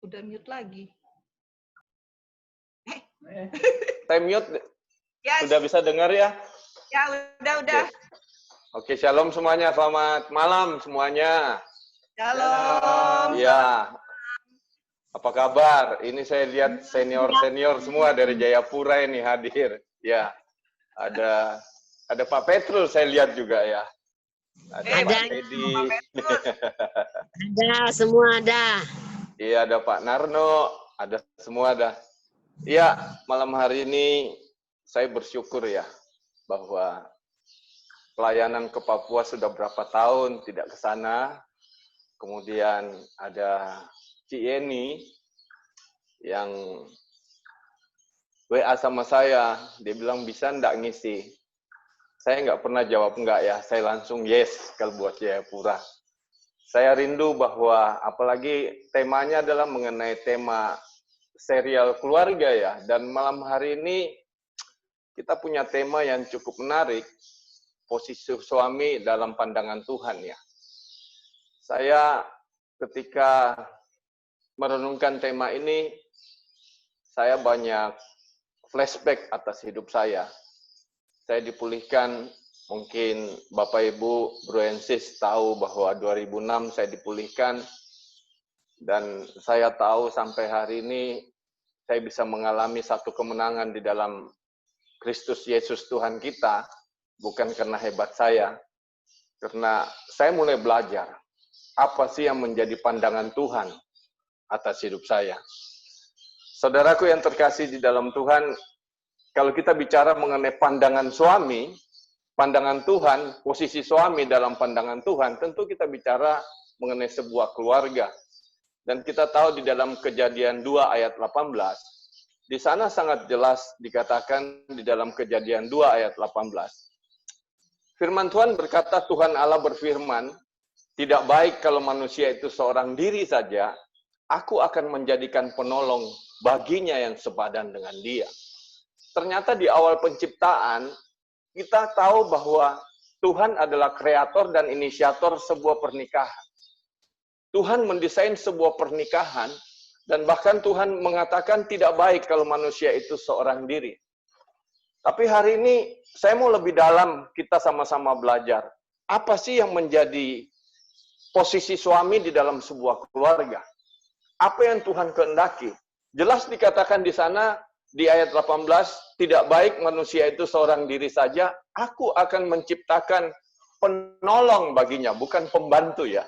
Udah mute lagi. Saya mute. Yes. Sudah bisa dengar ya? Ya, udah. Oke, shalom semuanya. Selamat malam semuanya. Shalom. Ya. Apa kabar? Ini saya lihat senior-senior semua dari Jayapura ini hadir. Ya. Ada Pak Petrus saya lihat juga ya. Ada Pak Teddy. Ada, semua ada. Iya, ada Pak Narno, ada semua ada. Iya, malam hari ini saya bersyukur ya bahwa pelayanan ke Papua sudah berapa tahun tidak ke sana. Kemudian ada Ci Yeni yang WA sama saya, dia bilang bisa enggak ngisi. Saya nggak pernah jawab enggak ya, saya langsung yes kalau buat Jayapura. Saya rindu bahwa apalagi temanya adalah mengenai tema serial keluarga ya, dan malam hari ini kita punya tema yang cukup menarik, posisi suami dalam pandangan Tuhan ya. Saya ketika merenungkan tema ini, saya banyak flashback atas hidup saya. Saya dipulihkan, mungkin Bapak Ibu Bro and Sis tahu bahwa 2006 saya dipulihkan, dan saya tahu sampai hari ini saya bisa mengalami satu kemenangan di dalam Kristus Yesus Tuhan kita, bukan karena hebat saya, karena saya mulai belajar apa sih yang menjadi pandangan Tuhan atas hidup saya. Saudaraku yang terkasih di dalam Tuhan, kalau kita bicara mengenai pandangan suami, pandangan Tuhan, posisi suami dalam pandangan Tuhan, tentu kita bicara mengenai sebuah keluarga. Dan kita tahu di dalam Kejadian 2 ayat 18, di sana sangat jelas dikatakan di dalam Kejadian 2 ayat 18. Firman Tuhan berkata, Tuhan Allah berfirman, tidak baik kalau manusia itu seorang diri saja, aku akan menjadikan penolong baginya yang sepadan dengan dia. Ternyata di awal penciptaan, kita tahu bahwa Tuhan adalah kreator dan inisiator sebuah pernikahan. Tuhan mendesain sebuah pernikahan, dan bahkan Tuhan mengatakan tidak baik kalau manusia itu seorang diri. Tapi hari ini saya mau lebih dalam, kita sama-sama belajar. Apa sih yang menjadi posisi suami di dalam sebuah keluarga? Apa yang Tuhan kehendaki? Jelas dikatakan di sana, di ayat 18, tidak baik manusia itu seorang diri saja, aku akan menciptakan penolong baginya, bukan pembantu ya.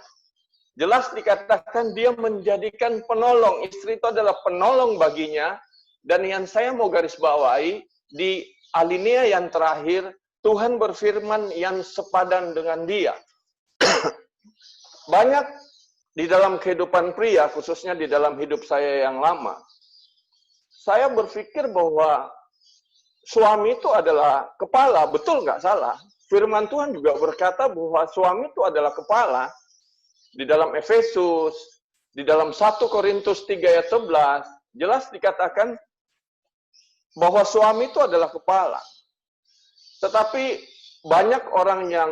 Jelas dikatakan dia menjadikan penolong, istri itu adalah penolong baginya, dan yang saya mau garis bawahi, di alinea yang terakhir, Tuhan berfirman yang sepadan dengan dia. Banyak di dalam kehidupan pria, khususnya di dalam hidup saya yang lama, saya berpikir bahwa suami itu adalah kepala, betul nggak salah. Firman Tuhan juga berkata bahwa suami itu adalah kepala. Di dalam Efesus, di dalam 1 Korintus 3 ayat 11, jelas dikatakan bahwa suami itu adalah kepala. Tetapi banyak orang yang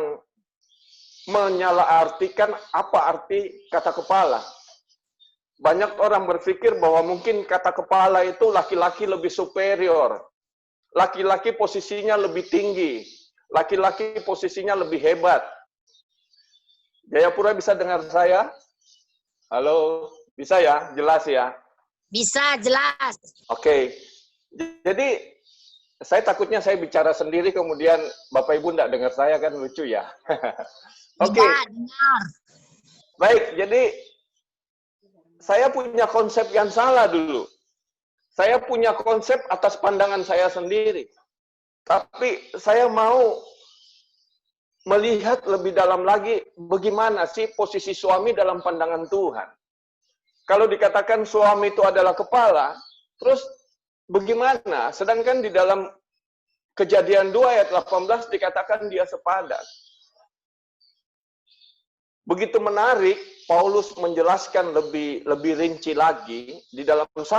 menyalahartikan apa arti kata kepala. Banyak orang berpikir bahwa mungkin kata kepala itu laki-laki lebih superior. Laki-laki posisinya lebih tinggi. Laki-laki posisinya lebih hebat. Jayapura bisa dengar saya? Halo, bisa ya? Jelas ya? Bisa, jelas. Oke. Jadi, saya takutnya saya bicara sendiri, kemudian Bapak Ibu tidak dengar saya, kan lucu ya? Oke. Dengar. Baik, jadi saya punya konsep yang salah dulu. Saya punya konsep atas pandangan saya sendiri. Tapi saya mau melihat lebih dalam lagi bagaimana sih posisi suami dalam pandangan Tuhan. Kalau dikatakan suami itu adalah kepala, terus bagaimana? Sedangkan di dalam Kejadian 2 ayat 18 dikatakan dia sepadan. Begitu menarik, Paulus menjelaskan lebih rinci lagi di dalam 1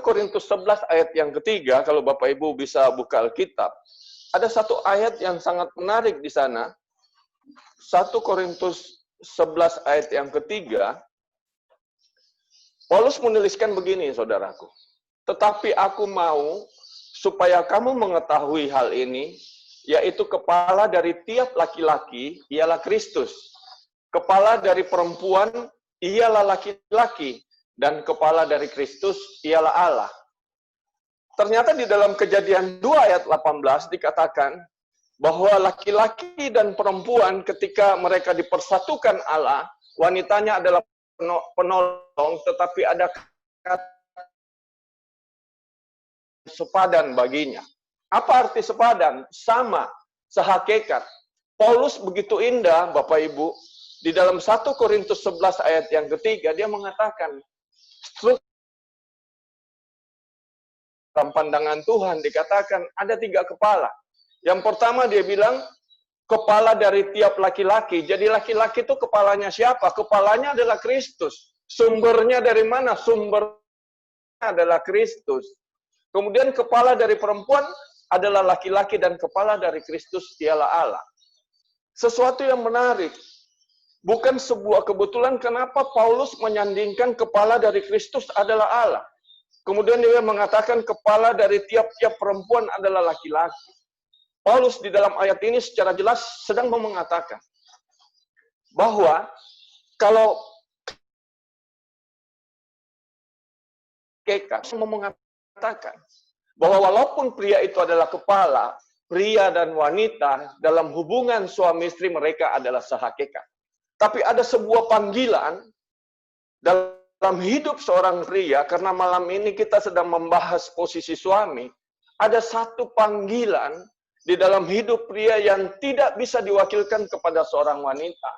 Korintus 11 ayat yang ketiga, kalau Bapak Ibu bisa buka Alkitab, ada satu ayat yang sangat menarik di sana. 1 Korintus 11 ayat yang ketiga, Paulus menuliskan begini, saudaraku. Tetapi aku mau supaya kamu mengetahui hal ini, yaitu kepala dari tiap laki-laki ialah Kristus. Kepala dari perempuan ialah laki-laki, dan kepala dari Kristus ialah Allah. Ternyata di dalam Kejadian 2 ayat 18 dikatakan bahwa laki-laki dan perempuan ketika mereka dipersatukan Allah, wanitanya adalah penolong, tetapi ada kata sepadan baginya. Apa arti sepadan? Sama, sehakikat. Paulus begitu indah, Bapak Ibu, di dalam 1 Korintus 11 ayat yang ketiga, dia mengatakan, dalam pandangan Tuhan dikatakan ada 3 kepala. Yang pertama dia bilang, kepala dari tiap laki-laki. Jadi laki-laki itu kepalanya siapa? Kepalanya adalah Kristus. Sumbernya dari mana? Sumbernya adalah Kristus. Kemudian kepala dari perempuan adalah laki-laki dan kepala dari Kristus ialah Allah. Sesuatu yang menarik. Bukan sebuah kebetulan kenapa Paulus menyandingkan kepala dari Kristus adalah Allah. Kemudian dia mengatakan kepala dari tiap-tiap perempuan adalah laki-laki. Paulus di dalam ayat ini secara jelas sedang mengatakan bahwa kalau mengatakan bahwa walaupun pria itu adalah kepala, pria dan wanita dalam hubungan suami istri mereka adalah sehakikat. Tapi ada sebuah panggilan dalam hidup seorang pria, karena malam ini kita sedang membahas posisi suami, ada satu panggilan di dalam hidup pria yang tidak bisa diwakilkan kepada seorang wanita.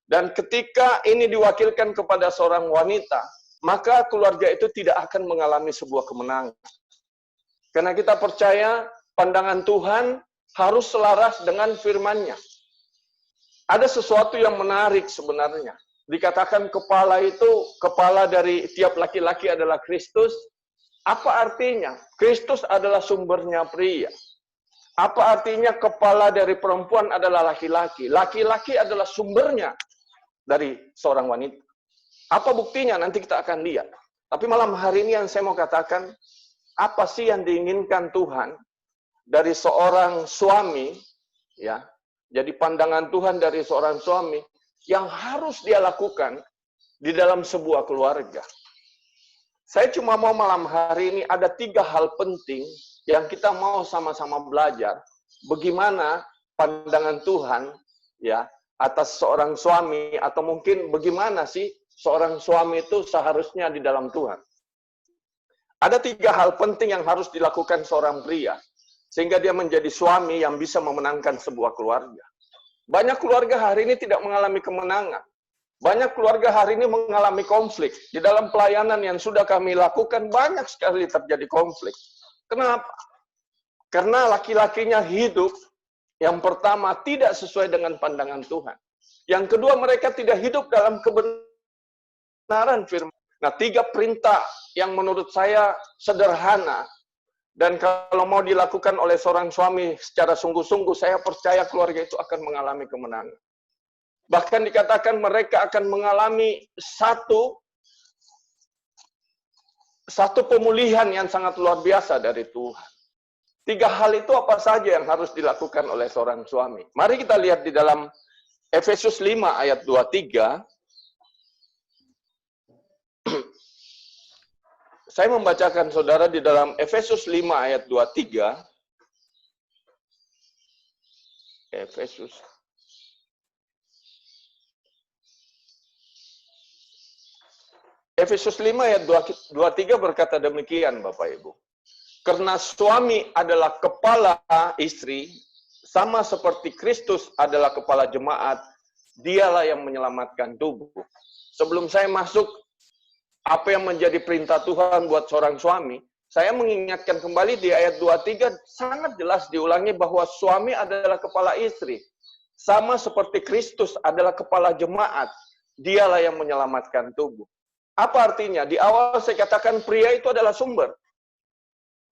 Dan ketika ini diwakilkan kepada seorang wanita, maka keluarga itu tidak akan mengalami sebuah kemenangan. Karena kita percaya pandangan Tuhan harus selaras dengan firman-Nya. Ada sesuatu yang menarik sebenarnya. Dikatakan kepala itu, kepala dari tiap laki-laki adalah Kristus. Apa artinya? Kristus adalah sumbernya pria. Apa artinya kepala dari perempuan adalah laki-laki? Laki-laki adalah sumbernya dari seorang wanita. Apa buktinya? Nanti kita akan lihat. Tapi malam hari ini yang saya mau katakan, apa sih yang diinginkan Tuhan dari seorang suami, ya? Jadi pandangan Tuhan dari seorang suami yang harus dia lakukan di dalam sebuah keluarga. Saya cuma mau malam hari ini ada 3 hal penting yang kita mau sama-sama belajar. Bagaimana pandangan Tuhan ya atas seorang suami, atau mungkin bagaimana sih seorang suami itu seharusnya di dalam Tuhan. Ada 3 hal penting yang harus dilakukan seorang pria sehingga dia menjadi suami yang bisa memenangkan sebuah keluarga. Banyak keluarga hari ini tidak mengalami kemenangan. Banyak keluarga hari ini mengalami konflik. Di dalam pelayanan yang sudah kami lakukan, banyak sekali terjadi konflik. Kenapa? Karena laki-lakinya hidup, yang pertama, tidak sesuai dengan pandangan Tuhan. Yang kedua, mereka tidak hidup dalam kebenaran firman. Nah, 3 perintah yang menurut saya sederhana, dan kalau mau dilakukan oleh seorang suami secara sungguh-sungguh, saya percaya keluarga itu akan mengalami kemenangan. Bahkan dikatakan mereka akan mengalami satu pemulihan yang sangat luar biasa dari Tuhan. 3 hal itu apa saja yang harus dilakukan oleh seorang suami? Mari kita lihat di dalam Efesus 5 ayat 23. Saya membacakan saudara di dalam Efesus 5 ayat 23. Efesus 5 ayat 23 berkata demikian, Bapak Ibu. Karena suami adalah kepala istri, sama seperti Kristus adalah kepala jemaat, dialah yang menyelamatkan tubuh. Sebelum saya masuk apa yang menjadi perintah Tuhan buat seorang suami, saya mengingatkan kembali di ayat 23, sangat jelas diulangi bahwa suami adalah kepala istri. Sama seperti Kristus adalah kepala jemaat, dialah yang menyelamatkan tubuh. Apa artinya? Di awal saya katakan pria itu adalah sumber.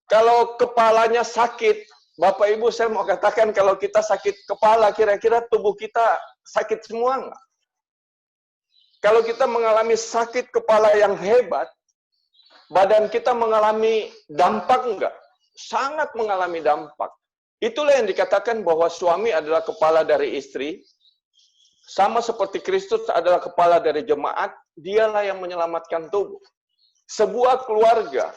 Kalau kepalanya sakit, Bapak Ibu saya mau katakan kalau kita sakit kepala, kira-kira tubuh kita sakit semua nggak? Kalau kita mengalami sakit kepala yang hebat, badan kita mengalami dampak enggak? Sangat mengalami dampak. Itulah yang dikatakan bahwa suami adalah kepala dari istri, sama seperti Kristus adalah kepala dari jemaat, dialah yang menyelamatkan tubuh. Sebuah keluarga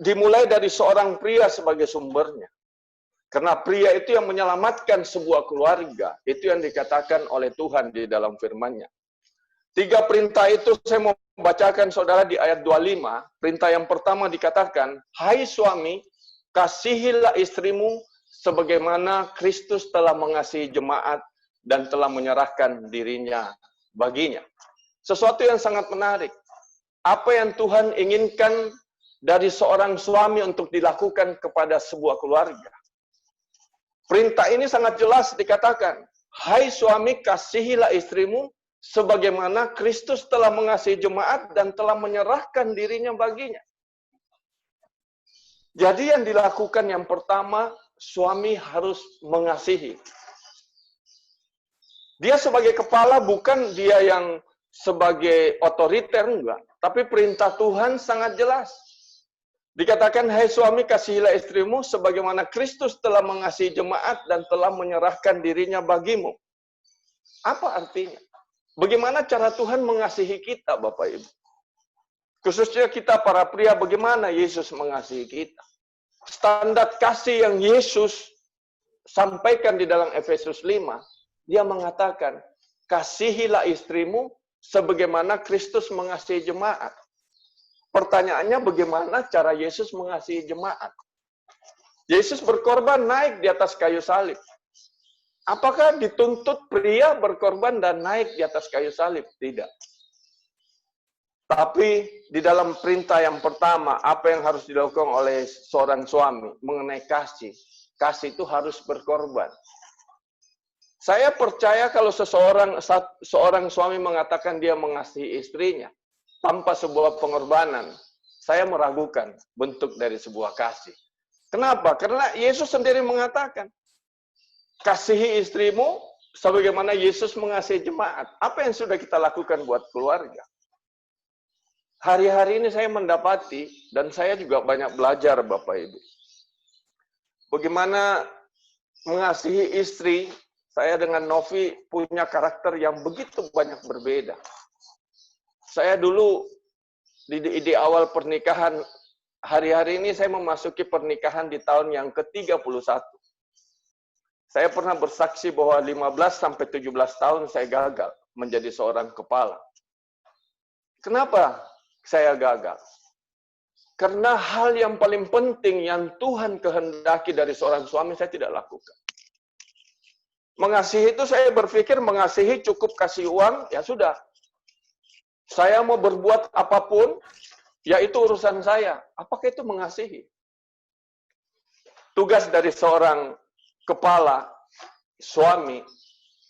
dimulai dari seorang pria sebagai sumbernya. Karena pria itu yang menyelamatkan sebuah keluarga. Itu yang dikatakan oleh Tuhan di dalam firman-Nya. 3 perintah itu saya mau bacakan saudara di ayat 25. Perintah yang pertama dikatakan, hai suami, kasihilah istrimu sebagaimana Kristus telah mengasihi jemaat dan telah menyerahkan dirinya baginya. Sesuatu yang sangat menarik. Apa yang Tuhan inginkan dari seorang suami untuk dilakukan kepada sebuah keluarga. Perintah ini sangat jelas dikatakan, hai suami, kasihilah istrimu sebagaimana Kristus telah mengasihi jemaat dan telah menyerahkan dirinya baginya. Jadi yang dilakukan yang pertama, suami harus mengasihi. Dia sebagai kepala, bukan dia yang sebagai otoriter, enggak. Tapi perintah Tuhan sangat jelas. Dikatakan, hai suami, kasihilah istrimu sebagaimana Kristus telah mengasihi jemaat dan telah menyerahkan dirinya bagimu. Apa artinya? Bagaimana cara Tuhan mengasihi kita, Bapak Ibu? Khususnya kita para pria, bagaimana Yesus mengasihi kita? Standar kasih yang Yesus sampaikan di dalam Efesus 5, dia mengatakan, kasihilah istrimu sebagaimana Kristus mengasihi jemaat. Pertanyaannya, bagaimana cara Yesus mengasihi jemaat? Yesus berkorban naik di atas kayu salib. Apakah dituntut pria berkorban dan naik di atas kayu salib? Tidak. Tapi di dalam perintah yang pertama, apa yang harus dilakukan oleh seorang suami mengenai kasih? Kasih itu harus berkorban. Saya percaya kalau seorang suami mengatakan dia mengasihi istrinya tanpa sebuah pengorbanan, saya meragukan bentuk dari sebuah kasih. Kenapa? Karena Yesus sendiri mengatakan, kasihi istrimu sebagaimana Yesus mengasihi jemaat. Apa yang sudah kita lakukan buat keluarga? Hari-hari ini saya mendapati, dan saya juga banyak belajar Bapak Ibu. Bagaimana mengasihi istri, saya dengan Novi punya karakter yang begitu banyak berbeda. Saya dulu di awal pernikahan, hari-hari ini saya memasuki pernikahan di tahun yang ke-31. Saya pernah bersaksi bahwa 15-17 tahun saya gagal menjadi seorang kepala. Kenapa saya gagal? Karena hal yang paling penting yang Tuhan kehendaki dari seorang suami saya tidak lakukan. Mengasihi itu saya berpikir mengasihi cukup kasih uang, ya sudah. Saya mau berbuat apapun, ya itu urusan saya. Apakah itu mengasihi? Tugas dari seorang kepala, suami,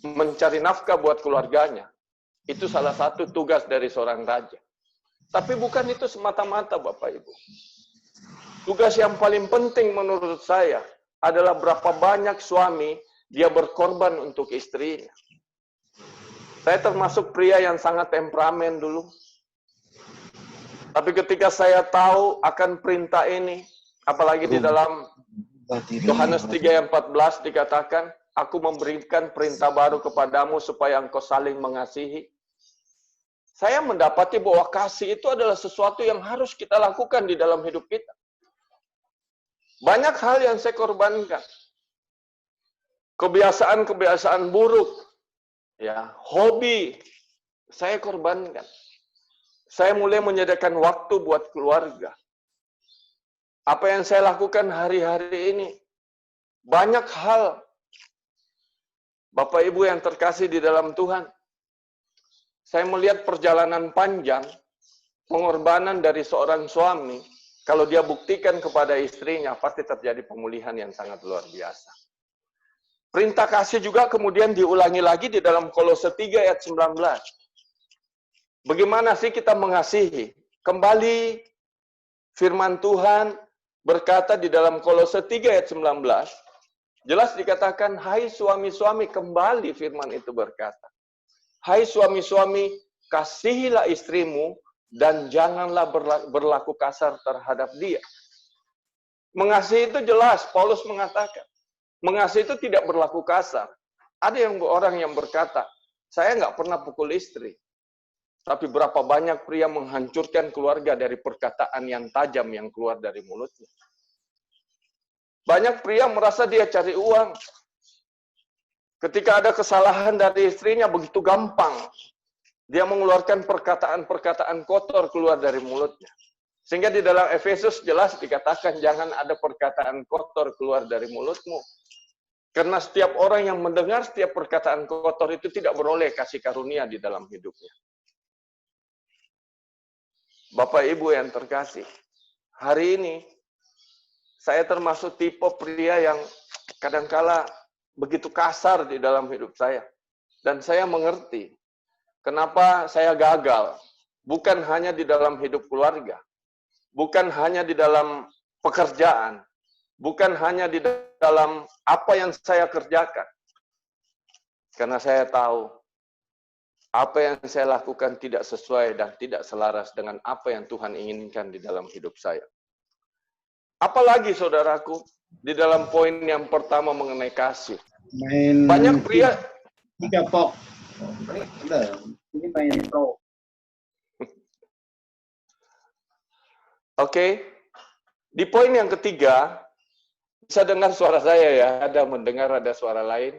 mencari nafkah buat keluarganya. Itu salah satu tugas dari seorang raja. Tapi bukan itu semata-mata, Bapak Ibu. Tugas yang paling penting menurut saya adalah berapa banyak suami dia berkorban untuk istrinya. Saya termasuk pria yang sangat temperamen dulu. Tapi ketika saya tahu akan perintah ini, apalagi di dalam Yohanes 3:14 dikatakan, aku memberikan perintah baru kepadamu supaya engkau saling mengasihi. Saya mendapati bahwa kasih itu adalah sesuatu yang harus kita lakukan di dalam hidup kita. Banyak hal yang saya korbankan. Kebiasaan-kebiasaan buruk, ya, hobi, saya korbankan. Saya mulai menyediakan waktu buat keluarga. Apa yang saya lakukan hari-hari ini, banyak hal, Bapak Ibu yang terkasih di dalam Tuhan, saya melihat perjalanan panjang, pengorbanan dari seorang suami, kalau dia buktikan kepada istrinya, pasti terjadi pemulihan yang sangat luar biasa. Perintah kasih juga kemudian diulangi lagi di dalam Kolose 3 ayat 19. Bagaimana sih kita mengasihi? Kembali firman Tuhan berkata di dalam Kolose 3 ayat 19, jelas dikatakan, hai suami-suami, kembali firman itu berkata, hai suami-suami, kasihilah istrimu dan janganlah berlaku kasar terhadap dia. Mengasihi itu jelas, Paulus mengatakan. Mengasihi itu tidak berlaku kasar. Ada orang yang berkata, saya nggak pernah pukul istri. Tapi berapa banyak pria menghancurkan keluarga dari perkataan yang tajam yang keluar dari mulutnya. Banyak pria merasa dia cari uang. Ketika ada kesalahan dari istrinya begitu gampang. Dia mengeluarkan perkataan-perkataan kotor keluar dari mulutnya. Sehingga di dalam Efesus jelas dikatakan jangan ada perkataan kotor keluar dari mulutmu. Karena setiap orang yang mendengar setiap perkataan kotor itu tidak beroleh kasih karunia di dalam hidupnya. Bapak Ibu yang terkasih, hari ini saya termasuk tipe pria yang kadangkala begitu kasar di dalam hidup saya. Dan saya mengerti kenapa saya gagal. Bukan hanya di dalam hidup keluarga. Bukan hanya di dalam pekerjaan. Bukan hanya di dalam apa yang saya kerjakan. Karena saya tahu apa yang saya lakukan tidak sesuai dan tidak selaras dengan apa yang Tuhan inginkan di dalam hidup saya. Apalagi saudaraku, di dalam poin yang pertama mengenai kasih. Banyak pria... 3 pok. Ini main pro. Oke. Di poin yang ketiga, bisa dengar suara saya ya, ada mendengar ada suara lain.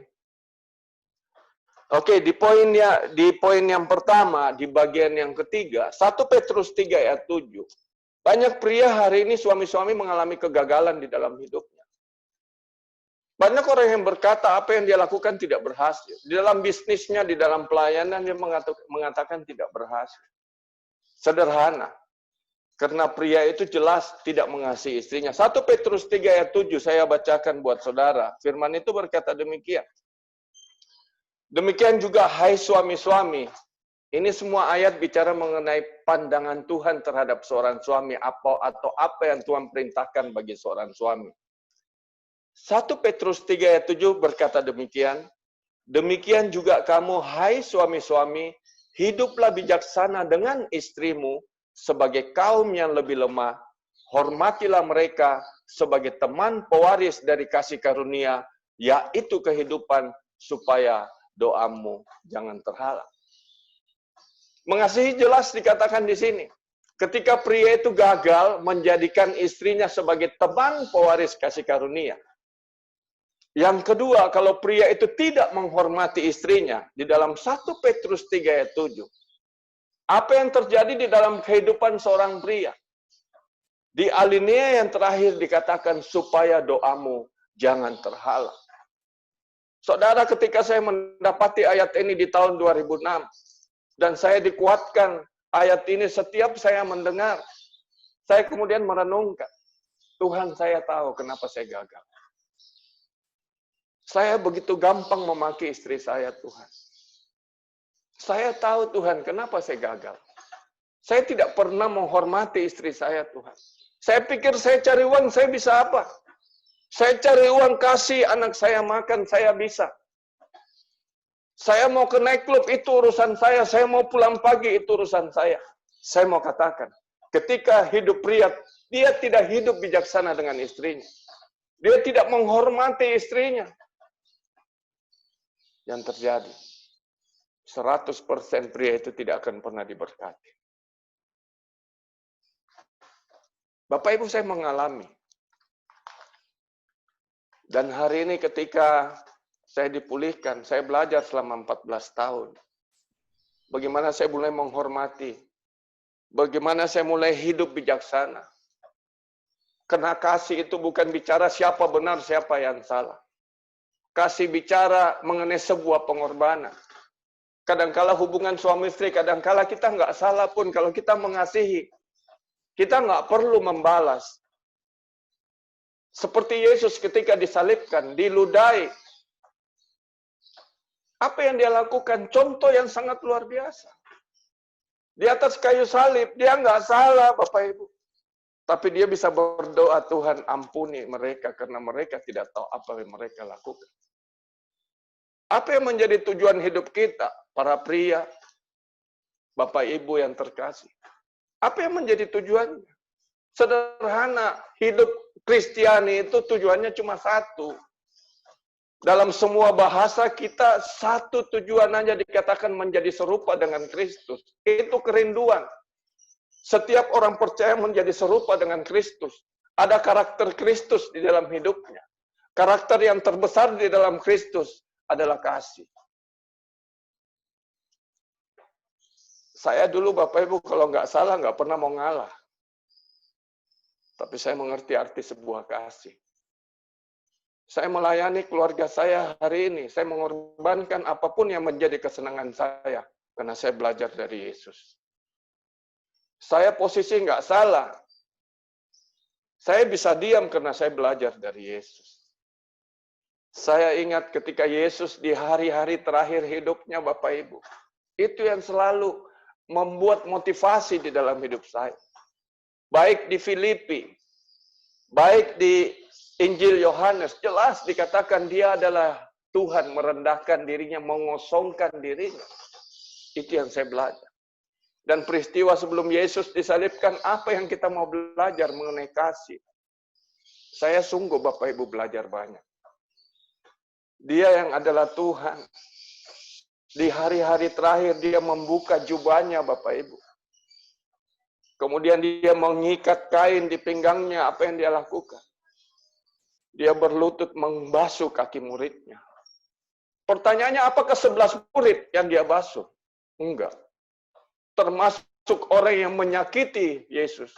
Oke, di poin yang pertama, di bagian yang ketiga, 1 Petrus 3 ayat 7. Banyak pria hari ini suami-suami mengalami kegagalan di dalam hidupnya. Banyak orang yang berkata apa yang dia lakukan tidak berhasil. Di dalam bisnisnya, di dalam pelayanan, dia mengatakan tidak berhasil. Sederhana. Karena pria itu jelas tidak mengasihi istrinya. 1 Petrus 3 ayat 7 saya bacakan buat saudara. Firman itu berkata demikian. Demikian juga hai suami-suami. Ini semua ayat bicara mengenai pandangan Tuhan terhadap seorang suami atau apa yang Tuhan perintahkan bagi seorang suami. 1 Petrus 3 ayat 7 berkata demikian. Demikian juga kamu hai suami-suami, hiduplah bijaksana dengan istrimu sebagai kaum yang lebih lemah, hormatilah mereka sebagai teman pewaris dari kasih karunia, yaitu kehidupan, supaya doamu jangan terhalang. Mengasihi jelas dikatakan di sini. Ketika pria itu gagal menjadikan istrinya sebagai teman pewaris kasih karunia. Yang kedua, kalau pria itu tidak menghormati istrinya, di dalam 1 Petrus 3 ayat 7, apa yang terjadi di dalam kehidupan seorang pria? Di alinea yang terakhir dikatakan supaya doamu jangan terhalang. Saudara, ketika saya mendapati ayat ini di tahun 2006, dan saya dikuatkan ayat ini setiap saya mendengar, saya kemudian merenungkan, Tuhan saya tahu kenapa saya gagal. Saya begitu gampang memaki istri saya, Tuhan. Saya tahu Tuhan, kenapa saya gagal. Saya tidak pernah menghormati istri saya, Tuhan. Saya pikir saya cari uang, saya bisa apa? Saya cari uang, kasih anak saya makan, saya bisa. Saya mau ke nightclub, itu urusan saya. Saya mau pulang pagi, itu urusan saya. Saya mau katakan, ketika hidup pria, dia tidak hidup bijaksana dengan istrinya. Dia tidak menghormati istrinya. Yang terjadi, 100% pria itu tidak akan pernah diberkati. Bapak Ibu, saya mengalami. Dan hari ini ketika saya dipulihkan, saya belajar selama 14 tahun. Bagaimana saya mulai menghormati. Bagaimana saya mulai hidup bijaksana. Karena kasih itu bukan bicara siapa benar, siapa yang salah. Kasih bicara mengenai sebuah pengorbanan. Kadangkala hubungan suami istri, kadangkala kita nggak salah pun kalau kita mengasihi. Kita nggak perlu membalas. Seperti Yesus ketika disalibkan, diludahi. Apa yang dia lakukan? Contoh yang sangat luar biasa. Di atas kayu salib, dia nggak salah, Bapak Ibu. Tapi dia bisa berdoa, Tuhan ampuni mereka, karena mereka tidak tahu apa yang mereka lakukan. Apa yang menjadi tujuan hidup kita, para pria? Bapak Ibu yang terkasih. Apa yang menjadi tujuannya? Sederhana, hidup Kristiani itu tujuannya cuma satu. Dalam semua bahasa kita satu tujuan aja dikatakan menjadi serupa dengan Kristus. Itu kerinduan. Setiap orang percaya menjadi serupa dengan Kristus. Ada karakter Kristus di dalam hidupnya. Karakter yang terbesar di dalam Kristus adalah kasih. Saya dulu Bapak Ibu kalau nggak salah nggak pernah mau ngalah. Tapi saya mengerti arti sebuah kasih. Saya melayani keluarga saya hari ini. Saya mengorbankan apapun yang menjadi kesenangan saya. Karena saya belajar dari Yesus. Saya posisi nggak salah. Saya bisa diam karena saya belajar dari Yesus. Saya ingat ketika Yesus di hari-hari terakhir hidupnya Bapak Ibu. Itu yang selalu membuat motivasi di dalam hidup saya. Baik di Filipi, baik di Injil Yohanes, jelas dikatakan dia adalah Tuhan merendahkan dirinya, mengosongkan dirinya. Itu yang saya belajar. Dan peristiwa sebelum Yesus disalibkan, apa yang kita mau belajar mengenai kasih? Saya sungguh Bapak Ibu belajar banyak. Dia yang adalah Tuhan. Di hari-hari terakhir dia membuka jubahnya Bapak Ibu. Kemudian dia mengikat kain di pinggangnya. Apa yang dia lakukan? Dia berlutut membasuh kaki muridnya. Pertanyaannya, apakah 11 murid yang dia basuh? Enggak. Termasuk orang yang menyakiti Yesus.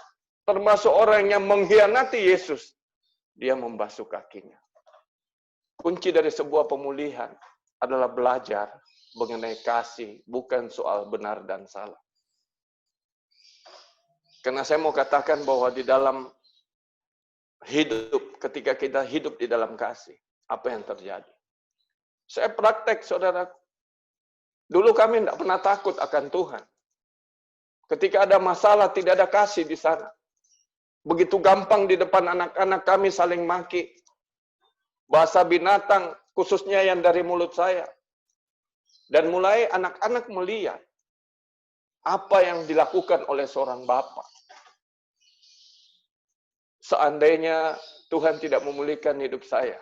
Termasuk orang yang mengkhianati Yesus. Dia membasuh kakinya. Kunci dari sebuah pemulihan adalah belajar mengenai kasih, bukan soal benar dan salah. Karena saya mau katakan bahwa di dalam hidup, ketika kita hidup di dalam kasih, apa yang terjadi? Saya praktek, saudara. Dulu kami tidak pernah takut akan Tuhan. Ketika ada masalah, tidak ada kasih di sana. Begitu gampang di depan anak-anak kami saling maki. Bahasa binatang, khususnya yang dari mulut saya. Dan mulai anak-anak melihat apa yang dilakukan oleh seorang bapak. Seandainya Tuhan tidak memulihkan hidup saya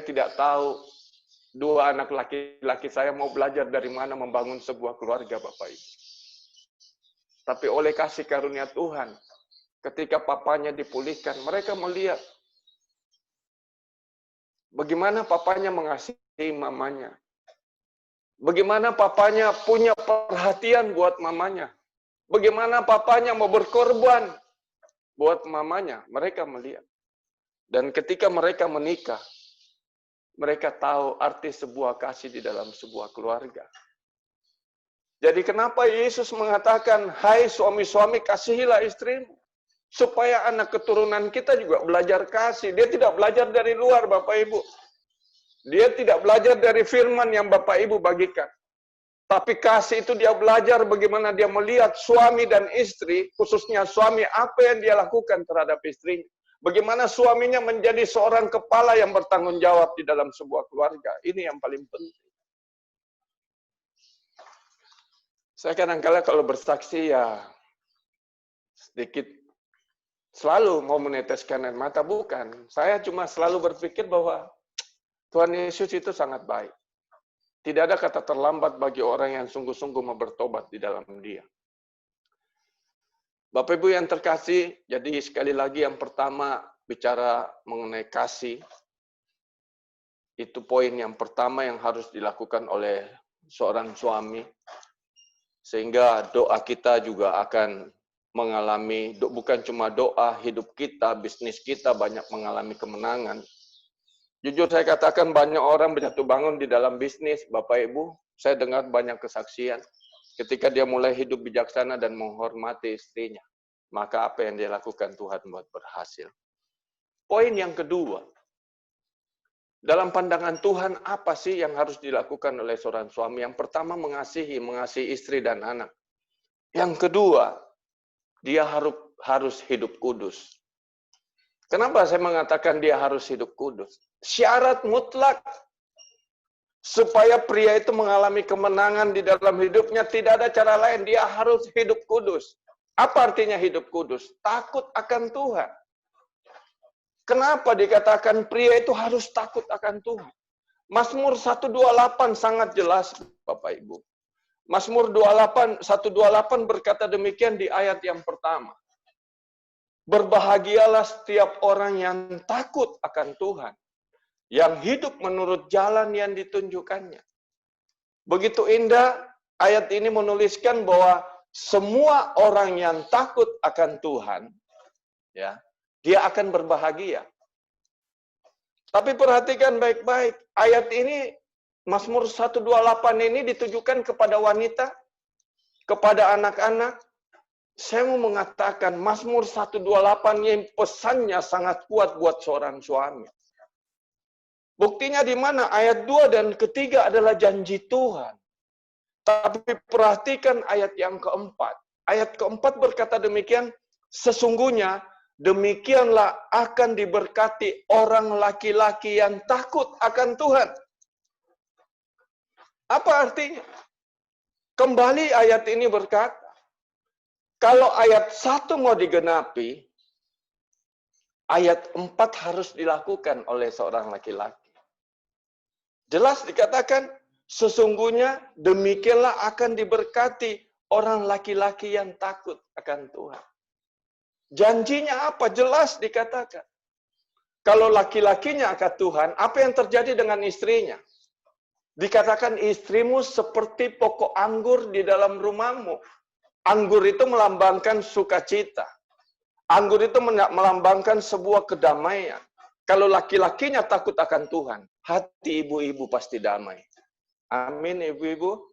tidak tahu dua anak laki-laki saya mau belajar dari mana membangun sebuah keluarga Bapak Ibu. Tapi oleh kasih karunia Tuhan, ketika papanya dipulihkan, mereka melihat bagaimana papanya mengasihi mamanya. Bagaimana papanya punya perhatian buat mamanya. Bagaimana papanya mau berkorban buat mamanya. Mereka melihat. Dan ketika mereka menikah, mereka tahu arti sebuah kasih di dalam sebuah keluarga. Jadi kenapa Yesus mengatakan, hai suami-suami kasihilah istrimu. Supaya anak keturunan kita juga belajar kasih. Dia tidak belajar dari luar Bapak Ibu. Dia tidak belajar dari firman yang Bapak Ibu bagikan. Tapi kasih itu dia belajar bagaimana dia melihat suami dan istri, khususnya suami, apa yang dia lakukan terhadap istrinya. Bagaimana suaminya menjadi seorang kepala yang bertanggung jawab di dalam sebuah keluarga. Ini yang paling penting. Saya kadang-kala kalau bersaksi ya sedikit selalu mau meneteskan air mata. Bukan. Saya cuma selalu berpikir bahwa Tuhan Yesus itu sangat baik. Tidak ada kata terlambat bagi orang yang sungguh-sungguh mau bertobat di dalam dia. Bapak Ibu yang terkasih, jadi sekali lagi yang pertama bicara mengenai kasih. Itu poin yang pertama yang harus dilakukan oleh seorang suami. Sehingga doa kita juga akan mengalami, bukan cuma doa, hidup kita, bisnis kita banyak mengalami kemenangan. Jujur saya katakan banyak orang berjatuh bangun di dalam bisnis, Bapak Ibu. Saya dengar banyak kesaksian. Ketika dia mulai hidup bijaksana dan menghormati istrinya, maka apa yang dia lakukan Tuhan buat berhasil. Poin yang kedua, dalam pandangan Tuhan apa sih yang harus dilakukan oleh seorang suami? Yang pertama mengasihi istri dan anak. Yang kedua, dia harus hidup kudus. Kenapa saya mengatakan dia harus hidup kudus? Syarat mutlak Supaya pria itu mengalami kemenangan di dalam hidupnya, tidak ada cara lain. Dia harus hidup kudus. Apa artinya hidup kudus? Takut akan Tuhan. Kenapa dikatakan pria itu harus takut akan Tuhan? Mazmur 128 sangat jelas, Bapak Ibu. Mazmur 128 berkata demikian di ayat yang pertama. Berbahagialah setiap orang yang takut akan Tuhan, yang hidup menurut jalan yang ditunjukkannya. Begitu indah, ayat ini menuliskan bahwa semua orang yang takut akan Tuhan, ya, dia akan berbahagia. Tapi perhatikan baik-baik, ayat ini, Mazmur 128 ini ditujukan kepada wanita, kepada anak-anak. Saya mau mengatakan, Mazmur 128 ini pesannya sangat kuat buat seorang suami. Buktinya di mana? Ayat 2 dan ketiga adalah janji Tuhan. Tapi perhatikan ayat yang keempat. Ayat keempat berkata demikian, sesungguhnya demikianlah akan diberkati orang laki-laki yang takut akan Tuhan. Apa artinya? Kembali ayat ini berkata, kalau ayat 1 mau digenapi, ayat 4 harus dilakukan oleh seorang laki-laki. Jelas dikatakan, sesungguhnya demikianlah akan diberkati orang laki-laki yang takut akan Tuhan. Janjinya apa? Jelas dikatakan. Kalau laki-lakinya akan Tuhan, apa yang terjadi dengan istrinya? Dikatakan istrimu seperti pokok anggur di dalam rumahmu. Anggur itu melambangkan sukacita. Anggur itu melambangkan sebuah kedamaian. Kalau laki-lakinya takut akan Tuhan, hati ibu-ibu pasti damai. Amin, ibu-ibu.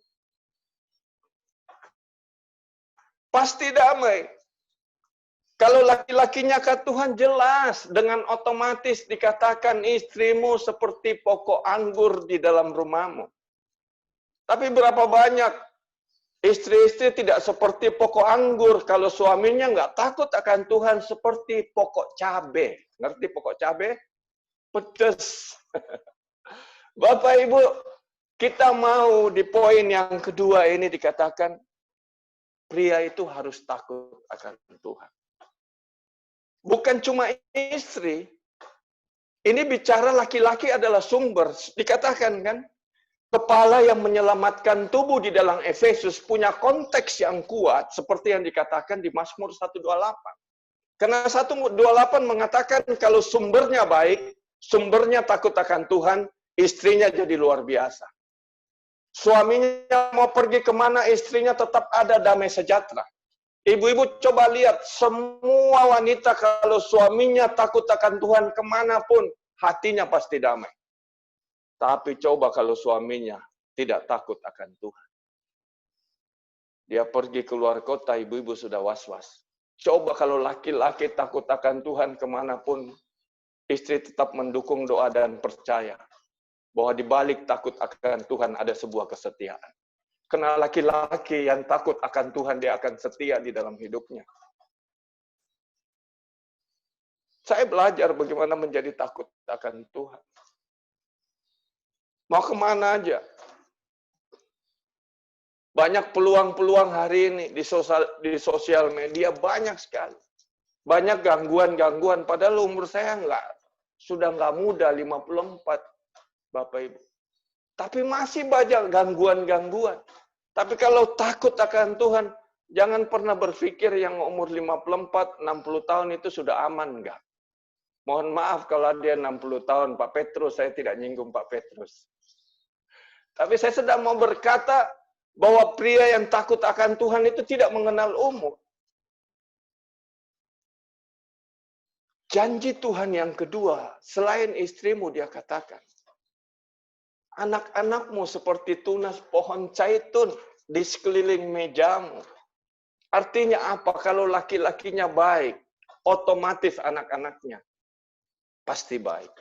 Pasti damai. Kalau laki-lakinya ke Tuhan, jelas. Dengan otomatis dikatakan istrimu seperti pokok anggur di dalam rumahmu. Tapi berapa banyak istri-istri tidak seperti pokok anggur. Kalau suaminya nggak takut akan Tuhan, seperti pokok cabai. Ngerti pokok cabai? Pedas. Bapak Ibu, kita mau di poin yang kedua ini dikatakan, pria itu harus takut akan Tuhan. Bukan cuma istri. Ini bicara laki-laki adalah sumber. Dikatakan kan, kepala yang menyelamatkan tubuh di dalam Efesus punya konteks yang kuat seperti yang dikatakan di Mazmur 128. Karena 128 mengatakan kalau sumbernya baik, sumbernya takut akan Tuhan, istrinya jadi luar biasa. Suaminya mau pergi kemana, istrinya tetap ada damai sejahtera. Ibu-ibu coba lihat, semua wanita kalau suaminya takut akan Tuhan kemanapun, hatinya pasti damai. Tapi coba kalau suaminya tidak takut akan Tuhan. Dia pergi keluar kota, ibu-ibu sudah was-was. Coba kalau laki-laki takut akan Tuhan kemanapun, istri tetap mendukung doa dan percaya bahwa di balik takut akan Tuhan ada sebuah kesetiaan. Karena laki-laki yang takut akan Tuhan, dia akan setia di dalam hidupnya. Saya belajar bagaimana menjadi takut akan Tuhan. Mau kemana aja. Banyak peluang-peluang hari ini di sosial media, banyak sekali. Banyak gangguan-gangguan, padahal umur saya sudah nggak muda, 54, Bapak Ibu. Tapi masih banyak gangguan-gangguan. Tapi kalau takut akan Tuhan, jangan pernah berpikir yang umur 54, 60 tahun itu sudah aman, enggak. Mohon maaf kalau dia 60 tahun, Pak Petrus, saya tidak nyinggung Pak Petrus. Tapi saya sedang mau berkata bahwa pria yang takut akan Tuhan itu tidak mengenal umur. Janji Tuhan yang kedua, selain istrimu dia katakan, anak-anakmu seperti tunas pohon zaitun di sekeliling mejamu. Artinya apa? Kalau laki-lakinya baik, otomatis anak-anaknya pasti baik.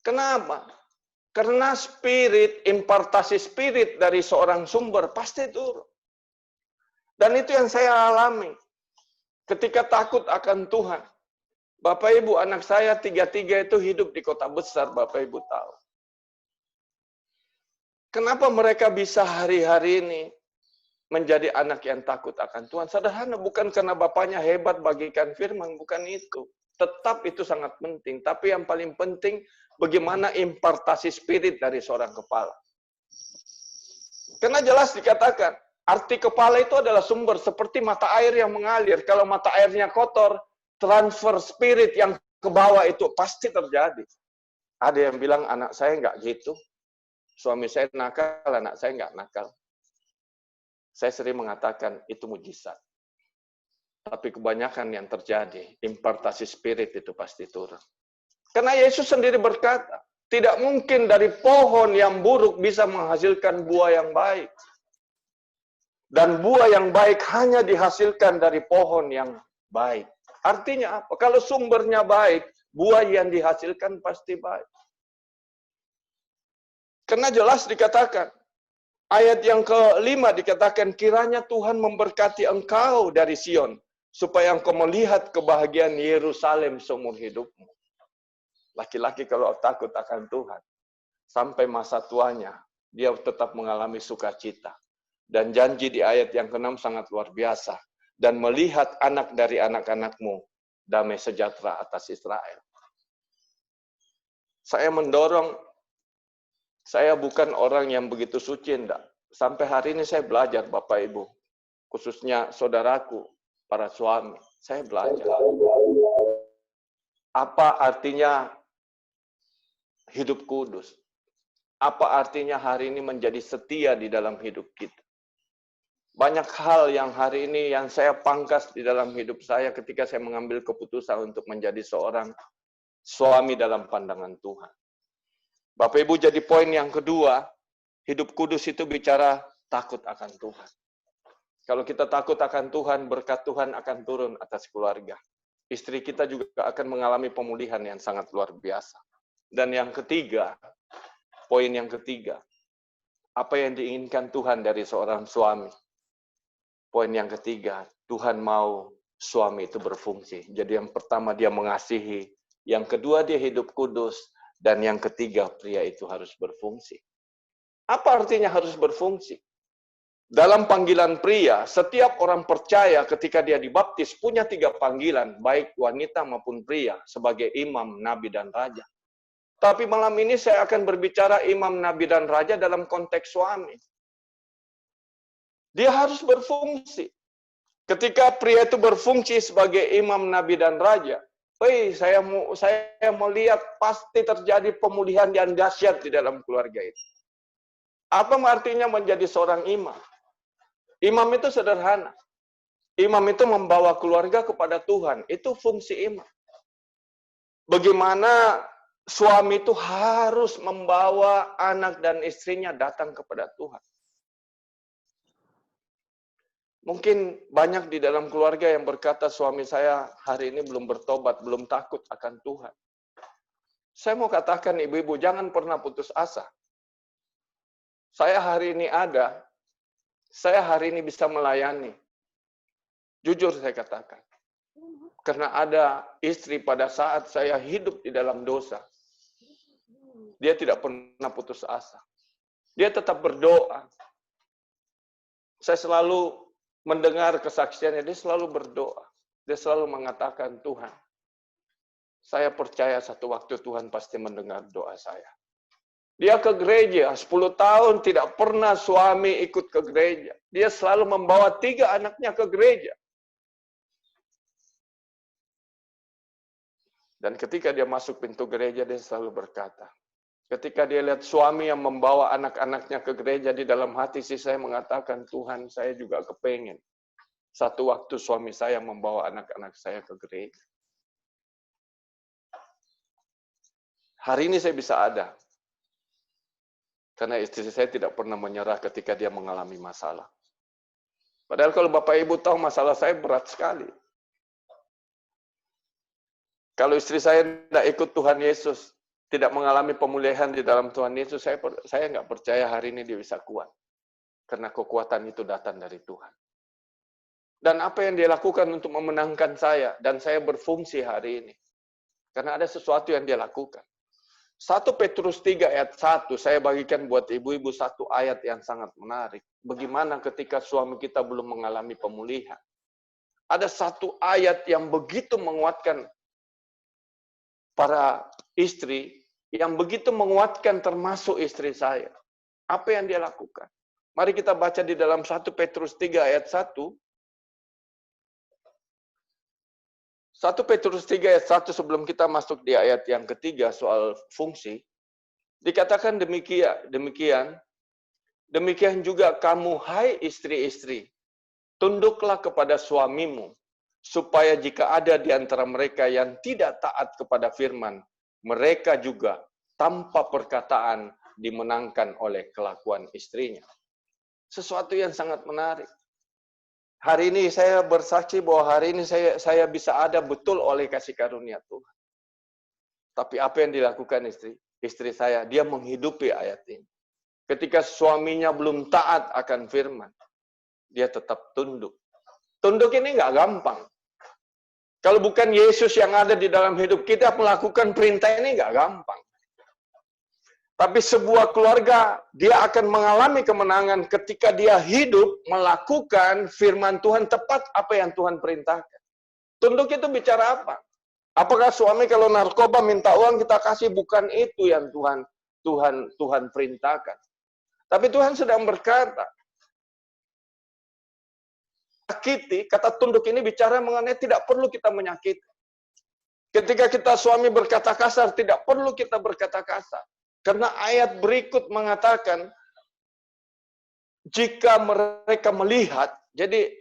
Kenapa? Karena spirit, impartasi spirit dari seorang sumber pasti turun. Dan itu yang saya alami. Ketika takut akan Tuhan. Bapak Ibu, anak saya 3-3 itu hidup di kota besar, Bapak Ibu tahu. Kenapa mereka bisa hari-hari ini menjadi anak yang takut akan Tuhan? Sederhana, bukan karena bapaknya hebat bagikan firman, bukan itu. Tetap itu sangat penting. Tapi yang paling penting, bagaimana impartasi spirit dari seorang kepala. Karena jelas dikatakan, arti kepala itu adalah sumber, seperti mata air yang mengalir. Kalau mata airnya kotor, transfer spirit yang ke bawah itu pasti terjadi. Ada yang bilang, anak saya nggak gitu. Suami saya nakal, anak saya nggak nakal. Saya sering mengatakan, itu mujizat. Tapi kebanyakan yang terjadi, impartasi spirit itu pasti turun. Karena Yesus sendiri berkata, tidak mungkin dari pohon yang buruk bisa menghasilkan buah yang baik. Dan buah yang baik hanya dihasilkan dari pohon yang baik. Artinya apa? Kalau sumbernya baik, buah yang dihasilkan pasti baik. Karena jelas dikatakan, ayat yang ke-5 dikatakan, kiranya Tuhan memberkati engkau dari Sion, supaya engkau melihat kebahagiaan Yerusalem seumur hidupmu. Laki-laki kalau takut akan Tuhan, sampai masa tuanya, dia tetap mengalami sukacita. Dan janji di ayat yang ke-6 sangat luar biasa. Dan melihat anak dari anak-anakmu, damai sejahtera atas Israel. Saya mendorong, saya bukan orang yang begitu suci, enggak. Sampai hari ini saya belajar, Bapak Ibu. Khususnya saudaraku, para suami. Saya belajar. Apa artinya hidup kudus? Apa artinya hari ini menjadi setia di dalam hidup kita? Banyak hal yang hari ini yang saya pangkas di dalam hidup saya ketika saya mengambil keputusan untuk menjadi seorang suami dalam pandangan Tuhan. Bapak Ibu, jadi poin yang kedua, hidup kudus itu bicara takut akan Tuhan. Kalau kita takut akan Tuhan, berkat Tuhan akan turun atas keluarga. Istri kita juga akan mengalami pemulihan yang sangat luar biasa. Dan yang ketiga, poin yang ketiga, apa yang diinginkan Tuhan dari seorang suami? Poin yang ketiga, Tuhan mau suami itu berfungsi. Jadi yang pertama dia mengasihi, yang kedua dia hidup kudus, dan yang ketiga pria itu harus berfungsi. Apa artinya harus berfungsi? Dalam panggilan pria, setiap orang percaya ketika dia dibaptis punya 3 panggilan, baik wanita maupun pria, sebagai imam, nabi, dan raja. Tapi malam ini saya akan berbicara imam, nabi, dan raja dalam konteks suami. Dia harus berfungsi. Ketika pria itu berfungsi sebagai imam, nabi, dan raja, saya mau lihat pasti terjadi pemulihan yang dahsyat di dalam keluarga itu. Apa artinya menjadi seorang imam? Imam itu sederhana. Imam itu membawa keluarga kepada Tuhan. Itu fungsi imam. Bagaimana suami itu harus membawa anak dan istrinya datang kepada Tuhan. Mungkin banyak di dalam keluarga yang berkata, suami saya hari ini belum bertobat, belum takut akan Tuhan. Saya mau katakan ibu-ibu, jangan pernah putus asa. Saya hari ini ada, saya hari ini bisa melayani. Jujur saya katakan. Karena ada istri pada saat saya hidup di dalam dosa. Dia tidak pernah putus asa. Dia tetap berdoa. Saya selalu mendengar kesaksiannya, dia selalu berdoa. Dia selalu mengatakan, Tuhan, saya percaya satu waktu Tuhan pasti mendengar doa saya. Dia ke gereja, 10 tahun tidak pernah suami ikut ke gereja. Dia selalu membawa 3 anaknya ke gereja. Dan ketika dia masuk pintu gereja, dia selalu berkata, ketika dia lihat suami yang membawa anak-anaknya ke gereja, di dalam hati saya mengatakan, Tuhan, saya juga kepengen. Satu waktu suami saya membawa anak-anak saya ke gereja. Hari ini saya bisa ada. Karena istri saya tidak pernah menyerah ketika dia mengalami masalah. Padahal kalau Bapak Ibu tahu masalah saya berat sekali. Kalau istri saya tidak ikut Tuhan Yesus, tidak mengalami pemulihan di dalam Tuhan Yesus, saya nggak percaya hari ini dia bisa kuat. Karena kekuatan itu datang dari Tuhan. Dan apa yang dia lakukan untuk memenangkan saya, dan saya berfungsi hari ini. Karena ada sesuatu yang dia lakukan. 1 Petrus 3 ayat 1, saya bagikan buat ibu-ibu satu ayat yang sangat menarik. Bagaimana ketika suami kita belum mengalami pemulihan. Ada satu ayat yang begitu menguatkan para istri, yang begitu menguatkan termasuk istri saya. Apa yang dia lakukan? Mari kita baca di dalam 1 Petrus 3 ayat 1. 1 Petrus 3 ayat 1 sebelum kita masuk di ayat yang ketiga soal fungsi. Dikatakan demikian juga kamu hai istri-istri, tunduklah kepada suamimu, supaya jika ada di antara mereka yang tidak taat kepada firman, mereka juga tanpa perkataan dimenangkan oleh kelakuan istrinya. Sesuatu yang sangat menarik. Hari ini saya bersaksi bahwa hari ini saya bisa ada betul oleh kasih karunia Tuhan. Tapi apa yang dilakukan istri saya? Dia menghidupi ayat ini. Ketika suaminya belum taat akan firman, dia tetap tunduk. Tunduk ini nggak gampang. Kalau bukan Yesus yang ada di dalam hidup kita, melakukan perintah ini nggak gampang. Tapi sebuah keluarga, dia akan mengalami kemenangan ketika dia hidup melakukan firman Tuhan tepat apa yang Tuhan perintahkan. Tunduk itu bicara apa? Apakah suami kalau narkoba minta uang kita kasih? Bukan itu yang Tuhan perintahkan. Tapi Tuhan sedang berkata, sakiti, kata tunduk ini bicara mengenai tidak perlu kita menyakiti. Ketika kita suami berkata kasar, tidak perlu kita berkata kasar. Karena ayat berikut mengatakan, jika mereka melihat, jadi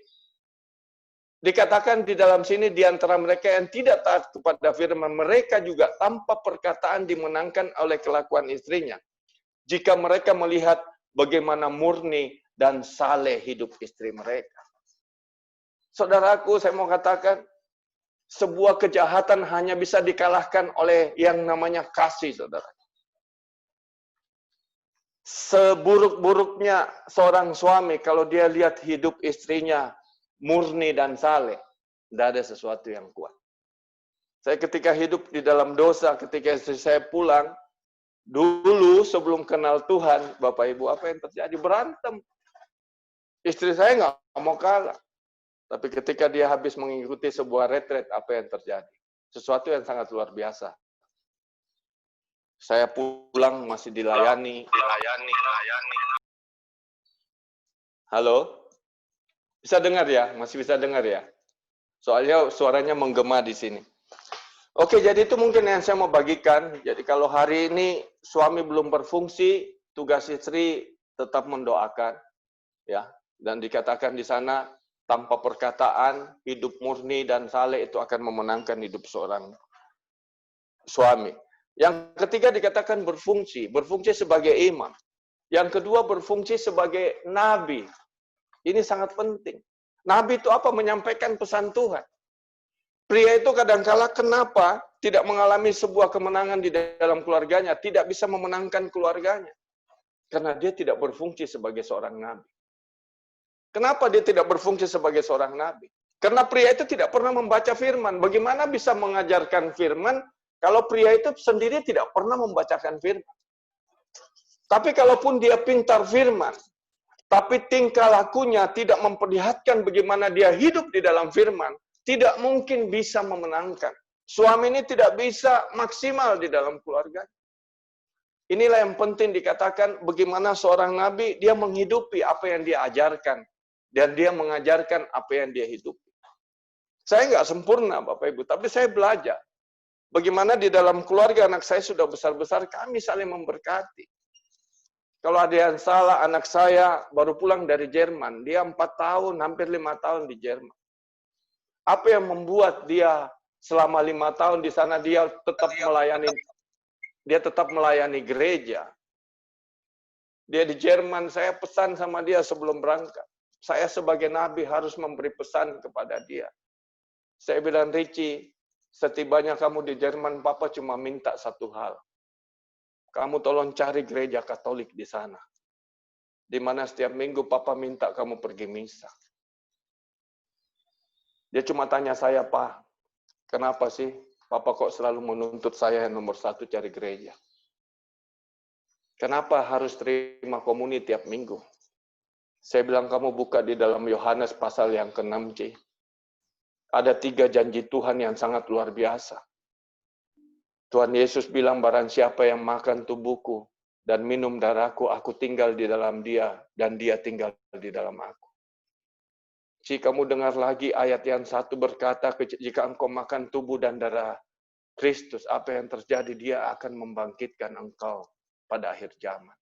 dikatakan di dalam sini di antara mereka yang tidak taat kepada firman, mereka juga tanpa perkataan dimenangkan oleh kelakuan istrinya. Jika mereka melihat bagaimana murni dan saleh hidup istri mereka. Saudaraku, saya mau katakan, sebuah kejahatan hanya bisa dikalahkan oleh yang namanya kasih, saudara. Seburuk-buruknya seorang suami, kalau dia lihat hidup istrinya murni dan saleh, tidak ada sesuatu yang kuat. Saya ketika hidup di dalam dosa, ketika istri saya pulang, dulu sebelum kenal Tuhan, Bapak Ibu, apa yang terjadi? Berantem. Istri saya nggak mau kalah. Tapi ketika dia habis mengikuti sebuah retret, apa yang terjadi? Sesuatu yang sangat luar biasa. Saya pulang masih dilayani. Halo? Bisa dengar ya? Masih bisa dengar ya? Soalnya suaranya menggema di sini. Oke, jadi itu mungkin yang saya mau bagikan. Jadi kalau hari ini suami belum berfungsi, tugas istri tetap mendoakan, ya. Dan dikatakan di sana tanpa perkataan, hidup murni dan saleh itu akan memenangkan hidup seorang suami. Yang ketiga dikatakan berfungsi sebagai imam. Yang kedua berfungsi sebagai nabi. Ini sangat penting. Nabi itu apa? Menyampaikan pesan Tuhan. Pria itu kadangkala kenapa tidak mengalami sebuah kemenangan di dalam keluarganya, tidak bisa memenangkan keluarganya. Karena dia tidak berfungsi sebagai seorang nabi. Kenapa dia tidak berfungsi sebagai seorang nabi? Karena pria itu tidak pernah membaca firman. Bagaimana bisa mengajarkan firman kalau pria itu sendiri tidak pernah membacakan firman? Tapi kalaupun dia pintar firman, tapi tingkah lakunya tidak memperlihatkan bagaimana dia hidup di dalam firman, tidak mungkin bisa memenangkan. Suami ini tidak bisa maksimal di dalam keluarga. Inilah yang penting dikatakan bagaimana seorang nabi, dia menghidupi apa yang dia ajarkan. Dan dia mengajarkan apa yang dia hidupi. Saya nggak sempurna, Bapak Ibu, tapi saya belajar. Bagaimana di dalam keluarga anak saya sudah besar-besar, kami saling memberkati. Kalau ada yang salah, anak saya baru pulang dari Jerman. Dia 4 tahun, hampir 5 tahun di Jerman. Apa yang membuat dia selama 5 tahun di sana, dia tetap melayani gereja. Dia di Jerman, saya pesan sama dia sebelum berangkat. Saya sebagai nabi harus memberi pesan kepada dia. Saya bilang, Richie, setibanya kamu di Jerman, Papa cuma minta satu hal. Kamu tolong cari gereja Katolik di sana. Di mana setiap minggu Papa minta kamu pergi misa. Dia cuma tanya saya, Pak, kenapa sih Papa kok selalu menuntut saya yang nomor 1 cari gereja? Kenapa harus terima komuni tiap minggu? Saya bilang kamu buka di dalam Yohanes pasal yang ke-6 C. Ada 3 janji Tuhan yang sangat luar biasa. Tuhan Yesus bilang barang siapa yang makan tubuhku dan minum darahku, aku tinggal di dalam dia dan dia tinggal di dalam aku. Jika kamu dengar lagi ayat yang satu berkata, jika engkau makan tubuh dan darah Kristus, apa yang terjadi? Dia akan membangkitkan engkau pada akhir zaman.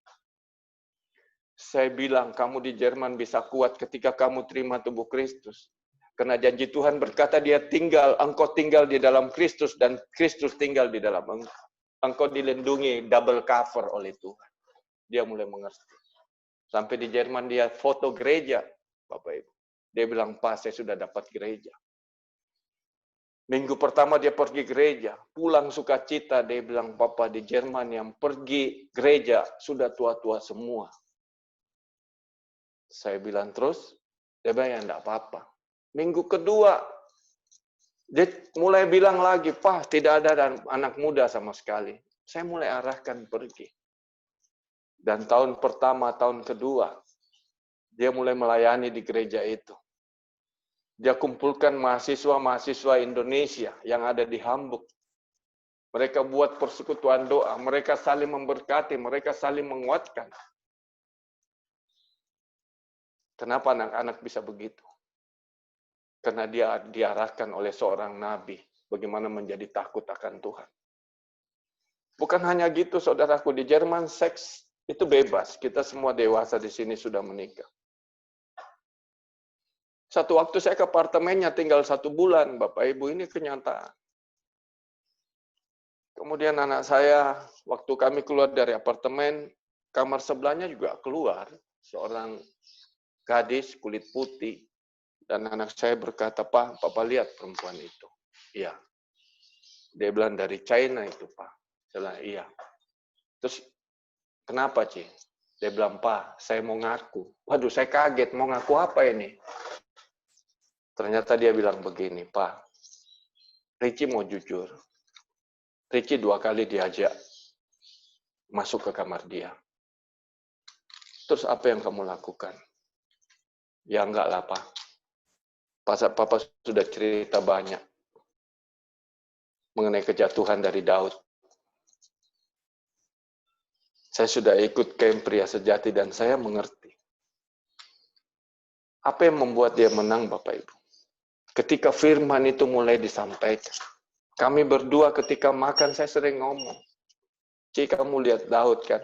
Saya bilang kamu di Jerman bisa kuat ketika kamu terima tubuh Kristus. Karena janji Tuhan berkata engkau tinggal di dalam Kristus dan Kristus tinggal di dalam engkau. Engkau dilindungi, double cover oleh Tuhan. Dia mulai mengerti. Sampai di Jerman dia foto gereja, Bapak Ibu. Dia bilang, Pak, saya sudah dapat gereja. Minggu pertama dia pergi gereja, pulang sukacita, dia bilang, Papa, di Jerman yang pergi gereja sudah tua-tua semua. Saya bilang terus, dia bilang, ya enggak apa-apa. Minggu kedua, dia mulai bilang lagi, Pak, tidak ada anak muda sama sekali. Saya mulai arahkan pergi. Dan tahun pertama, tahun kedua, dia mulai melayani di gereja itu. Dia kumpulkan mahasiswa-mahasiswa Indonesia yang ada di Hamburg. Mereka buat persekutuan doa, mereka saling memberkati, mereka saling menguatkan. Kenapa anak-anak bisa begitu? Karena dia diarahkan oleh seorang nabi, bagaimana menjadi takut akan Tuhan. Bukan hanya gitu, saudaraku, di Jerman seks itu bebas. Kita semua dewasa di sini sudah menikah. Satu waktu saya ke apartemennya tinggal 1 bulan, Bapak Ibu, ini kenyataan. Kemudian anak saya, waktu kami keluar dari apartemen, kamar sebelahnya juga keluar. Seorang gadis kulit putih. Dan anak saya berkata, Pak, Papa lihat perempuan itu. Iya. Dia bilang, dari China itu, Pak. Saya bilang, iya. Terus, kenapa, Ci? Dia bilang, Pak, saya mau ngaku. Waduh, saya kaget. Mau ngaku apa ini? Ternyata dia bilang begini, Pak, Ricci mau jujur. Ricci 2 kali diajak masuk ke kamar dia. Terus apa yang kamu lakukan? Ya enggak lah, Pak. Papa sudah cerita banyak mengenai kejatuhan dari Daud. Saya sudah ikut camp pria sejati dan saya mengerti. Apa yang membuat dia menang, Bapak Ibu? Ketika firman itu mulai disampaikan. Kami berdua ketika makan, saya sering ngomong. Cik, kamu lihat Daud kan?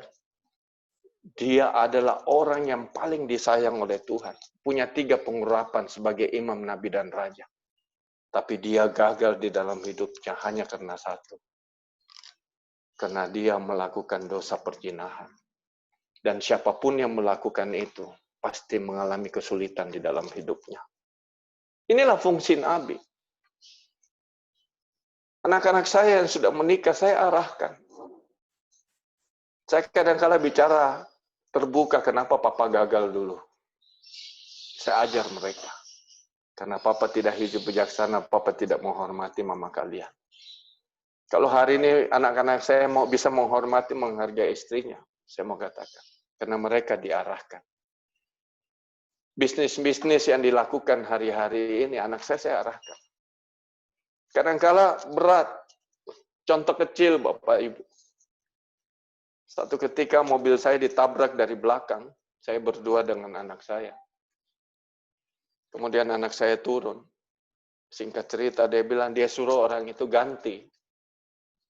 Dia adalah orang yang paling disayang oleh Tuhan. Punya 3 pengurapan sebagai imam, nabi, dan raja. Tapi dia gagal di dalam hidupnya hanya karena satu. Karena dia melakukan dosa perzinahan. Dan siapapun yang melakukan itu, pasti mengalami kesulitan di dalam hidupnya. Inilah fungsi nabi. Anak-anak saya yang sudah menikah, saya arahkan. Saya kadang-kala bicara terbuka, kenapa Papa gagal dulu. Saya ajar mereka. Karena Papa tidak hidup bijaksana, Papa tidak menghormati mama kalian. Kalau hari ini anak-anak saya bisa menghormati, menghargai istrinya, saya mau katakan. Karena mereka diarahkan. Bisnis-bisnis yang dilakukan hari-hari ini, anak saya arahkan. Kadang-kala berat. Contoh kecil, Bapak Ibu. Satu ketika mobil saya ditabrak dari belakang, saya berdua dengan anak saya. Kemudian anak saya turun. Singkat cerita, dia bilang dia suruh orang itu ganti.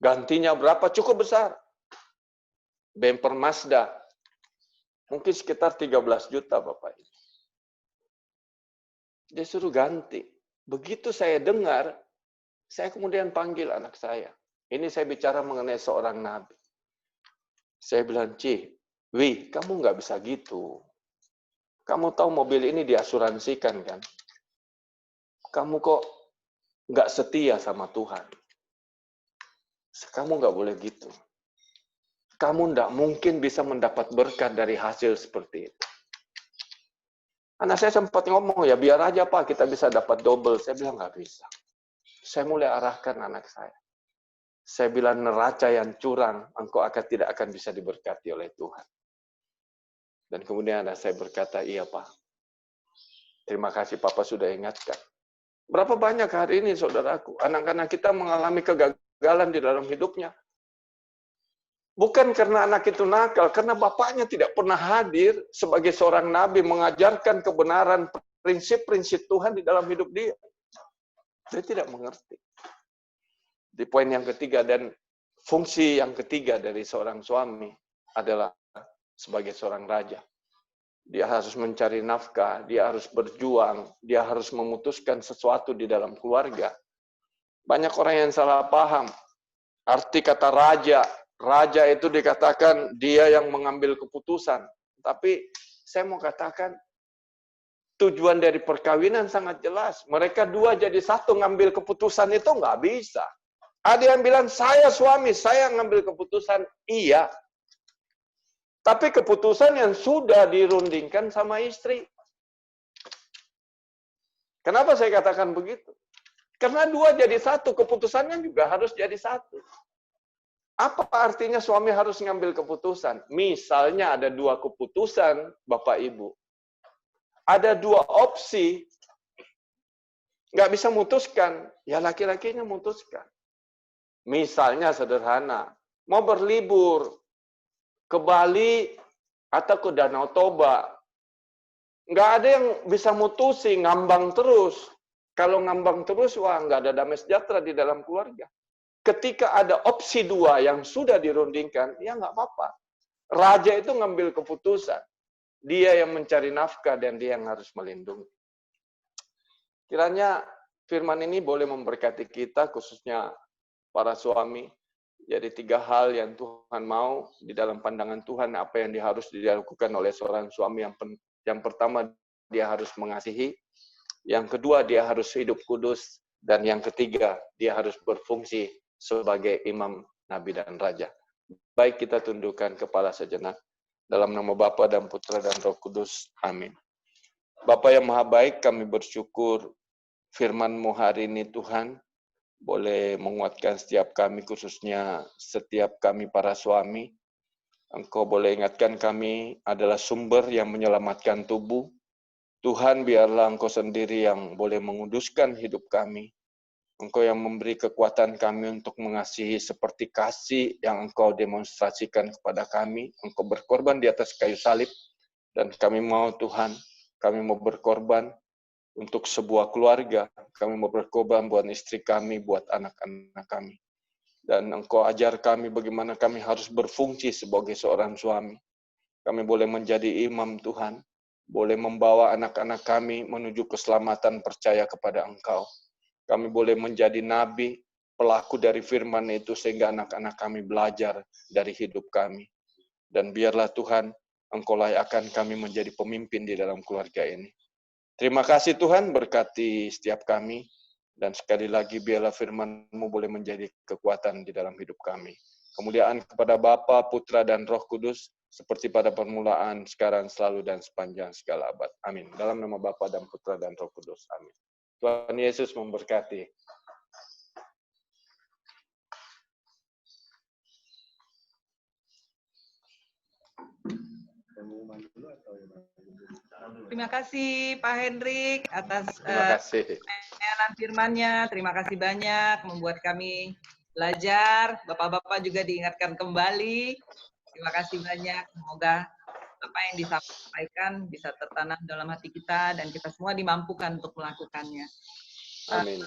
Gantinya berapa? Cukup besar. Bumper Mazda. Mungkin sekitar 13 juta, Bapak Ibu. Dia suruh ganti. Begitu saya dengar, saya kemudian panggil anak saya. Ini saya bicara mengenai seorang nabi. Saya bilang, Wi, kamu nggak bisa gitu. Kamu tahu mobil ini diasuransikan kan? Kamu kok nggak setia sama Tuhan? Kamu nggak boleh gitu. Kamu nggak mungkin bisa mendapat berkat dari hasil seperti itu. Anak saya sempat ngomong, ya biar aja Pak, kita bisa dapat double. Saya bilang nggak bisa. Saya mulai arahkan anak saya. Saya bilang neraca yang curang, engkau tidak akan bisa diberkati oleh Tuhan. Dan kemudian saya berkata, iya Pak. Terima kasih Papa sudah ingatkan. Berapa banyak hari ini saudaraku, anak-anak kita mengalami kegagalan di dalam hidupnya. Bukan karena anak itu nakal, karena bapaknya tidak pernah hadir sebagai seorang nabi mengajarkan kebenaran prinsip-prinsip Tuhan di dalam hidup dia. Dia tidak mengerti. Di poin yang ketiga dan fungsi yang ketiga dari seorang suami adalah sebagai seorang raja. Dia harus mencari nafkah, dia harus berjuang, dia harus memutuskan sesuatu di dalam keluarga. Banyak orang yang salah paham. Arti kata raja, raja itu dikatakan dia yang mengambil keputusan. Tapi saya mau katakan, tujuan dari perkawinan sangat jelas. Mereka dua jadi satu ngambil keputusan itu nggak bisa. Ada yang bilang, saya suami, saya ngambil keputusan. Iya. Tapi keputusan yang sudah dirundingkan sama istri. Kenapa saya katakan begitu? Karena dua jadi satu, keputusannya juga harus jadi satu. Apa artinya suami harus ngambil keputusan? Misalnya ada dua keputusan, Bapak Ibu. Ada dua opsi, nggak bisa mutuskan, ya laki-lakinya mutuskan. Misalnya sederhana, mau berlibur ke Bali atau ke Danau Toba. Nggak ada yang bisa mutusi, ngambang terus. Kalau ngambang terus, wah nggak ada damai sejahtera di dalam keluarga. Ketika ada opsi dua yang sudah dirundingkan, ya nggak apa-apa. Raja itu ngambil keputusan. Dia yang mencari nafkah dan dia yang harus melindungi. Kiranya firman ini boleh memberkati kita, khususnya para suami. Jadi 3 hal yang Tuhan mau di dalam pandangan Tuhan, apa yang harus dilakukan oleh seorang suami. Yang pertama, dia harus mengasihi. Yang kedua, dia harus hidup kudus. Dan yang ketiga, dia harus berfungsi sebagai imam, nabi, dan raja. Baik, kita tundukkan kepala sejenak. Dalam nama Bapa dan Putra dan Roh Kudus. Amin. Bapa yang maha baik, kami bersyukur firman-Mu hari ini Tuhan. Boleh menguatkan setiap kami, khususnya setiap kami para suami. Engkau boleh ingatkan kami adalah sumber yang menyelamatkan tubuh. Tuhan, biarlah Engkau sendiri yang boleh menguduskan hidup kami. Engkau yang memberi kekuatan kami untuk mengasihi seperti kasih yang Engkau demonstrasikan kepada kami. Engkau berkorban di atas kayu salib. Dan kami mau Tuhan, kami mau berkorban untuk sebuah keluarga. Kami mau berkorban buat istri kami, buat anak-anak kami. Dan Engkau ajar kami bagaimana kami harus berfungsi sebagai seorang suami. Kami boleh menjadi imam Tuhan. Boleh membawa anak-anak kami menuju keselamatan percaya kepada Engkau. Kami boleh menjadi nabi, pelaku dari firman itu, sehingga anak-anak kami belajar dari hidup kami. Dan biarlah Tuhan, Engkau layakkan kami menjadi pemimpin di dalam keluarga ini. Terima kasih Tuhan, berkati setiap kami. Dan sekali lagi, biarlah firman-Mu boleh menjadi kekuatan di dalam hidup kami. Kemuliaan kepada Bapa, Putra, dan Roh Kudus, seperti pada permulaan, sekarang, selalu, dan sepanjang segala abad. Amin. Dalam nama Bapa dan Putra dan Roh Kudus. Amin. Tuhan Yesus memberkati. Terima kasih Pak Hendrik atas Terima kasih. penyampaian firman-Nya. Terima kasih banyak membuat kami belajar. Bapak-bapak juga diingatkan kembali. Terima kasih banyak. Semoga apa yang disampaikan bisa tertanam dalam hati kita dan kita semua dimampukan untuk melakukannya. Amin.